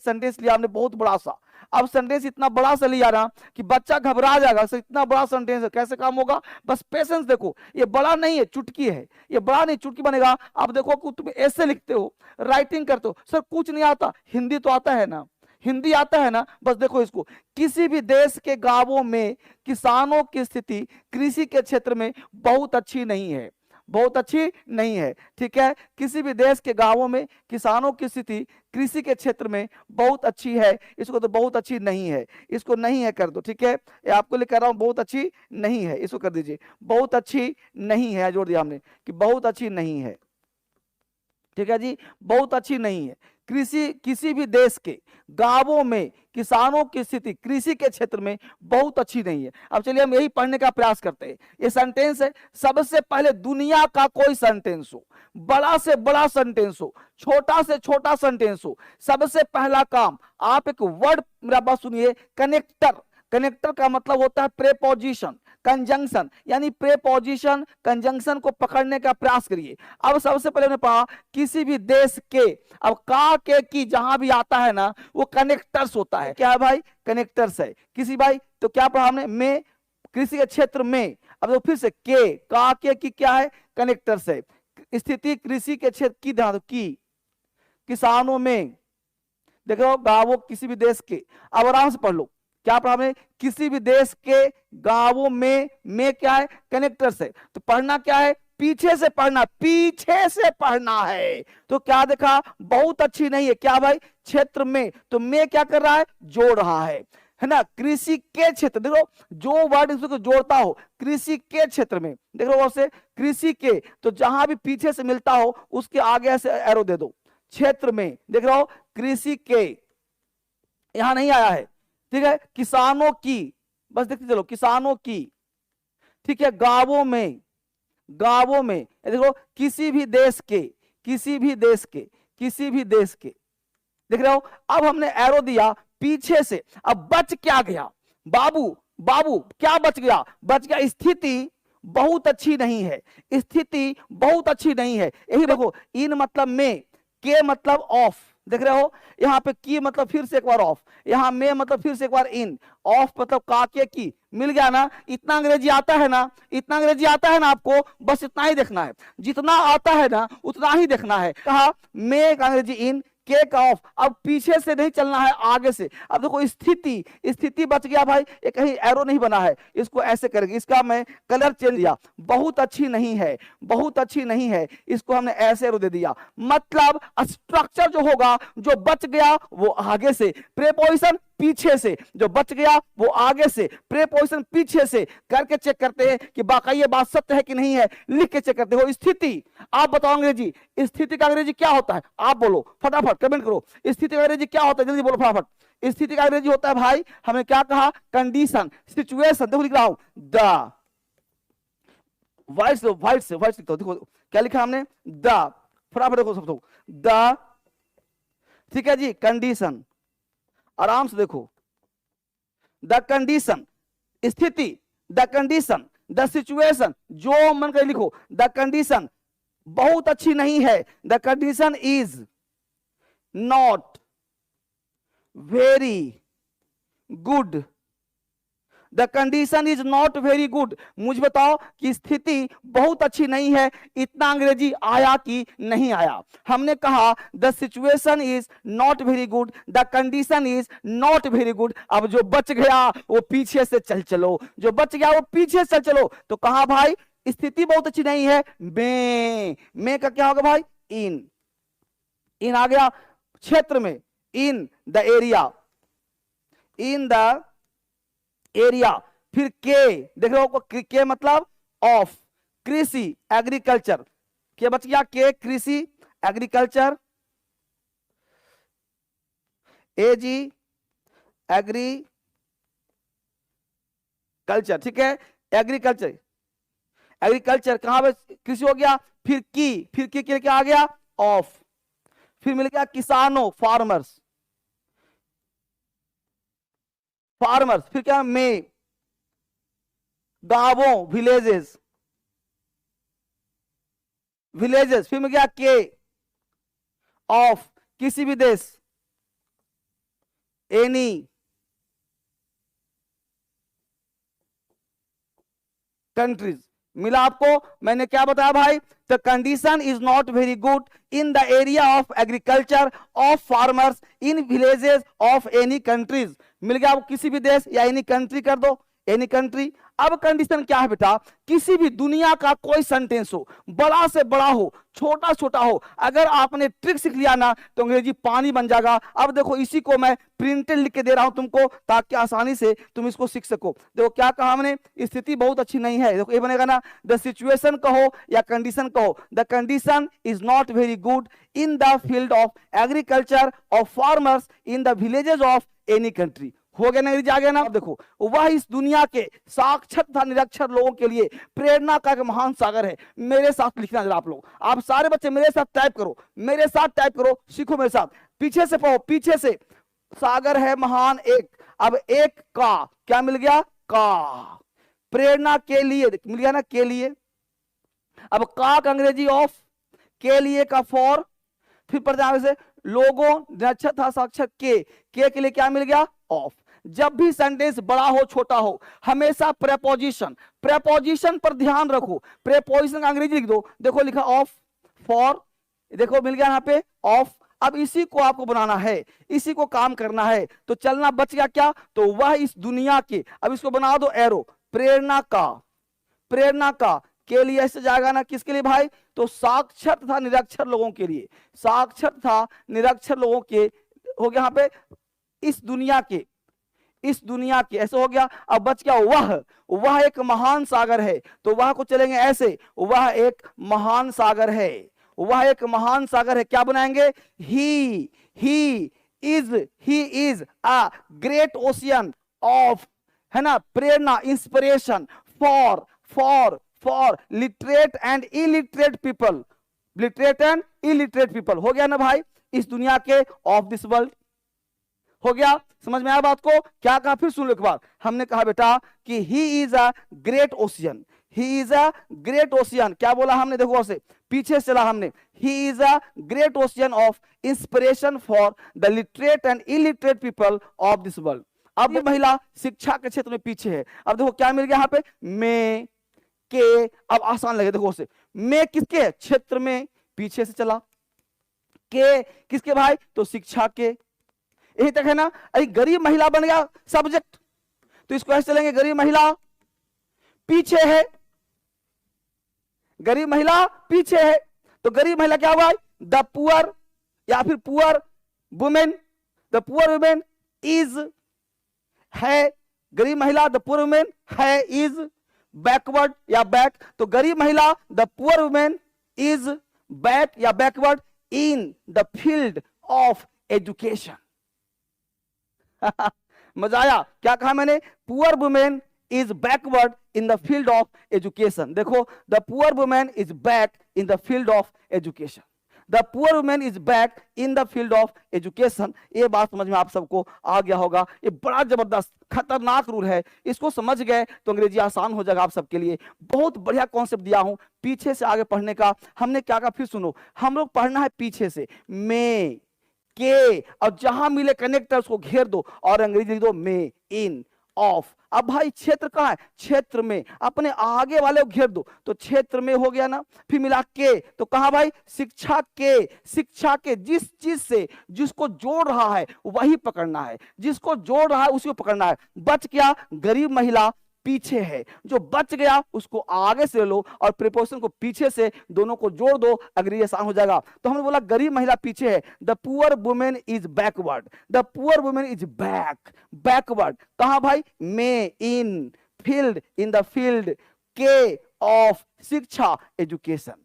Sentence लिया हमने बहुत बड़ा सा। अब सेंटेंस इतना बड़ा सा लिया ना कि बच्चा घबरा जाएगा, इतना बड़ा सेंटेंस है, कैसे काम होगा? बस पेशेंस देखो, ये बड़ा नहीं है, चुटकी है, ये बड़ा नहीं चुटकी बनेगा। आप देखो कि तुम ऐसे लिखते हो, राइटिंग करते हो, सर कुछ नहीं आता, हिंदी तो आता है ना, हिंदी आता है ना। बस देखो इसको, किसी भी देश के गांवों में किसानों की स्थिति कृषि के क्षेत्र में बहुत अच्छी नहीं है, बहुत अच्छी नहीं है। ठीक है, किसी भी देश के गांवों में किसानों की स्थिति कृषि के क्षेत्र में बहुत अच्छी है, इसको तो बहुत अच्छी नहीं है, इसको नहीं है कर दो। ठीक है, ये आपको लिख कर रहा हूं, बहुत अच्छी नहीं है, इसको कर दीजिए, बहुत अच्छी नहीं है, जोड़ दिया हमने कि बहुत अच्छी नहीं है। ठीक है जी, बहुत अच्छी नहीं है। कृषि, किसी भी देश के गांवों में किसानों की स्थिति कृषि के क्षेत्र में बहुत अच्छी नहीं है। अब चलिए हम यही पढ़ने का प्रयास करते हैं। ये सेंटेंस है, सबसे पहले दुनिया का कोई सेंटेंस हो, बड़ा से बड़ा सेंटेंस हो, छोटा से छोटा सेंटेंस हो, सबसे पहला काम आप एक वर्ड, मेरा बात सुनिए, कनेक्टर। कनेक्टर का मतलब होता है प्रेपोजिशन, कंजंक्शन, यानी प्रेपोजिशन कंजंक्शन को पकड़ने का प्रयास करिए। अब सबसे पहले हमने पढ़ा किसी भी देश के, अब का के की जहां भी आता है ना वो कनेक्टर्स होता है। क्या है भाई? कनेक्टर्स है। किसी भाई तो क्या पढ़ा हमने? में, कृषि के क्षेत्र में। अब तो फिर से के, का के की क्या है? कनेक्टर्स है। स्थिति कृषि के क्षेत्र की, ध्यान दो, की किसानों में, देखो गांवों किसी भी देश के। अब आराम से पढ़ लो, क्या पढ़ा हमने? किसी भी देश के गांवों में क्या है? कनेक्टर्स है। तो पढ़ना क्या है? पीछे से पढ़ना, पीछे से पढ़ना है। तो क्या देखा? बहुत अच्छी नहीं है, क्या भाई? क्षेत्र में, तो में क्या कर रहा है? जोड़ रहा है ना। कृषि के क्षेत्र, देखो जो वर्ड इसको जोड़ता हो, कृषि के क्षेत्र में, देख लो से कृषि के, तो जहां भी पीछे से मिलता हो उसके आगे ऐसे एरो दे दो। क्षेत्र में, देख रहे हो, कृषि के, यहां नहीं आया है। ठीक है, किसानों की, बस देखते चलो, किसानों की। ठीक है, गांवों में, गांवों में, देखो किसी भी देश के, किसी भी देश के, किसी भी देश के, देख रहे हो। अब हमने एरो दिया पीछे से। अब बच क्या गया? बाबू, बाबू क्या बच गया? बच गया स्थिति बहुत अच्छी नहीं है, स्थिति बहुत अच्छी नहीं है। यही देखो, इन मतलब में, के मतलब ऑफ, देख रहे हो, यहाँ पे की मतलब फिर से एक बार ऑफ, यहाँ में मतलब फिर से एक बार इन, ऑफ मतलब काके की। मिल गया ना? इतना अंग्रेजी आता है ना, इतना अंग्रेजी आता है ना आपको, बस इतना ही देखना है, जितना आता है ना उतना ही देखना है। कहा में का अंग्रेजी इन, के का ऑफ। अब पीछे से नहीं चलना है, आगे से। अब देखो स्थिति, स्थिति बच गया भाई, ये कहीं एरो नहीं बना है, इसको ऐसे करेंगे, इसका मैं कलर चेंज किया, बहुत अच्छी नहीं है, बहुत अच्छी नहीं है, इसको हमने ऐसे एरो दे दिया। मतलब स्ट्रक्चर जो होगा, जो बच गया वो आगे से, प्रेपोजिशन पीछे से, जो बच गया वो आगे से, प्रेपोजिशन पीछे से। करके चेक करते हैं कि वाकई ये बात सत्य है कि नहीं है, लिख के चेक करते हो। स्थिति, आप बताओ अंग्रेजी, स्थिति का अंग्रेजी क्या होता है? आप बोलो फटाफट, कमेंट करो, स्थिति का अंग्रेजी क्या होता है? जल्दी बोलो फटाफट। स्थिति का अंग्रेजी होता है भाई, हमने क्या कहा? Condition, situation. देखो लिख रहा हूं, द, वाइट से लिखता हूं, देखो क्या लिखा हमने? द, फटाफट देखो सब, द, ठीक है जी, कंडीशन, आराम से देखो, द कंडीशन, स्थिति, द कंडीशन, द सिचुएशन, जो मन कर लिखो। द कंडीशन बहुत अच्छी नहीं है, the condition is not very good, the condition is not very good. मुझे बताओ कि स्थिति बहुत अच्छी नहीं है, इतना अंग्रेजी आया कि नहीं आया? हमने कहा the situation is not very good, the condition is not very good. अब जो बच गया वो पीछे से चल चलो, जो बच गया वो पीछे से चल चलो। तो कहा भाई स्थिति बहुत अच्छी नहीं है, में का क्या होगा भाई? इन, इन आ गया क्षेत्र में, इन the area, in the area. फिर के, देख रहे हो, के मतलब ऑफ, कृषि, एग्रीकल्चर, क्या बच गया? के, कृषि, एग्रीकल्चर, एजी, एग्रीकल्चर, ठीक है, एग्रीकल्चर, एग्रीकल्चर कहां पे? कृषि हो गया। फिर की, फिर की क्या आ गया? ऑफ। फिर मिल गया किसानों, फार्मर्स, फार्मर्स। फिर क्या? में, गांवों, विलेजेस, विलेजेस। फिर मिल गया के, ऑफ, किसी भी देश, एनी कंट्रीज। मिला आपको? मैंने क्या बताया भाई? The condition is not very good in the area of agriculture of farmers in villages of any countries. मिल गया आपको? किसी भी देश या एनी कंट्री कर दो, एनी कंट्री। अब कंडीशन क्या है बेटा? किसी भी दुनिया का कोई सेंटेंस हो, बड़ा से बड़ा हो, छोटा छोटा हो, अगर आपने ट्रिक सीख लिया ना तो अंग्रेजी पानी बन जाएगा। अब देखो इसी को मैं प्रिंटेड लिख के दे रहा हूं तुमको ताकि आसानी से तुम इसको सीख सको। देखो क्या कहा हमने? स्थिति बहुत अच्छी नहीं है। देखो ये बनेगा ना, द सिचुएशन कहो या कंडीशन कहो, the condition is not very good in the field of agriculture of farmers in the villages of any country. हो गया ना अंग्रेजी? आ गया ना? अब देखो वह इस दुनिया के साक्षर तथा निरक्षर लोगों के लिए प्रेरणा का एक महान सागर है। मेरे साथ लिखना जरा आप लोग, आप सारे बच्चे मेरे साथ टाइप करो, मेरे साथ टाइप करो, सीखो मेरे साथ। पीछे से पढ़ो, पीछे से। सागर है महान एक। अब एक का क्या मिल गया? का। प्रेरणा के लिए मिल गया ना? के लिए। अब का अंग्रेजी ऑफ, के लिए का फॉर, फिर पढ़ते से लोगों निरक्षर था साक्षर के लिए क्या मिल गया? ऑफ। जब भी सेंटेंस बड़ा हो छोटा हो हमेशा प्रेपोजिशन, प्रेपोजिशन पर ध्यान रखो। प्रेपोजिशन का अंग्रेजी लिख दो। देखो लिखा ऑफ, फॉर, देखो मिल गया यहाँ पे ऑफ। अब इसी को आपको बनाना है, इसी को काम करना है। तो चलना बच गया क्या? तो वह इस दुनिया के, अब इसको बना दो एरो, प्रेरणा का, प्रेरणा का के लिए ऐसे जाएगा ना? किसके लिए भाई? तो साक्षर तथा निरक्षर लोगों के लिए, साक्षर तथा निरक्षर लोगों के हो गया यहाँ पे इस दुनिया के, इस दुनिया के ऐसे हो गया। अब बच गया वह एक महान सागर है। तो वह को चलेंगे ऐसे, वह एक महान सागर है, वह एक महान सागर है। क्या बनाएंगे? He is a great ocean of, है ना, प्रेरणा, inspiration for literate and illiterate people, literate and illiterate people. हो गया ना भाई? इस दुनिया के, ऑफ दिस वर्ल्ड। हो गया? समझ में आया बात को? क्या कहा? फिर सुन लो एक बार। हमने कहा बेटा कि ही is a great ocean, he is a great ocean. क्या बोला हमने? देखो से पीछे चला हमने, ही is a great ocean of inspiration for the literate and illiterate people of this world. अब ये महिला शिक्षा के क्षेत्र में पीछे है। अब देखो क्या मिल गया यहाँ पे? में के। अब आसान लगे, देखो से में किसके है? क्षेत्र में, पीछे से चला। के किसके भाई? तो शिक्षा के। यही तक है ना? अरे गरीब महिला बन गया सब्जेक्ट, तो इसको ऐसे चलेंगे, गरीब महिला पीछे है, गरीब महिला पीछे है। तो गरीब महिला क्या हुआ? द पुअर या फिर poor women, the poor women is है, गरीब महिला द पुअर वुमेन है, इज बैकवर्ड या बैक। तो गरीब महिला the poor women is back या backward in the field of education. मजा आया? क्या कहा मैंने? Poor women is backward in the field of education. देखो the poor women is back in the field of education, the poor women is back in the field of education. ये बात समझ में आप सबको आ गया होगा। ये बड़ा जबरदस्त खतरनाक रूल है, इसको समझ गए तो अंग्रेजी आसान हो जाएगा आप सबके लिए। बहुत बढ़िया कॉन्सेप्ट दिया हूं पीछे से आगे पढ़ने का। हमने क्या कहा? फिर सुनो, हम लोग पढ़ना है पीछे से, में के, और जहां मिले कनेक्टर उसको घेर दो और अंग्रेजी लिख दो में, इन, ऑफ। अब भाई क्षेत्र कहां है? क्षेत्र में, अपने आगे वाले को घेर दो तो क्षेत्र में हो गया ना। फिर मिला के, तो कहा भाई? शिक्षा के, शिक्षा के। जिस चीज से जिसको जोड़ रहा है वही पकड़ना है, जिसको जोड़ रहा है उसी को पकड़ना है। बच गया गरीब महिला पीछे है, जो बच गया उसको आगे से लो और प्रीपोजिशन को पीछे से, दोनों को जोड़ दो, अंग्रेजी आसान हो जाएगा। तो हमने बोला गरीब महिला पीछे है, the poor women is backward, the poor women is back, backward. कहां भाई? में, इन, फील्ड, इन द फील्ड के ऑफ शिक्षा एजुकेशन।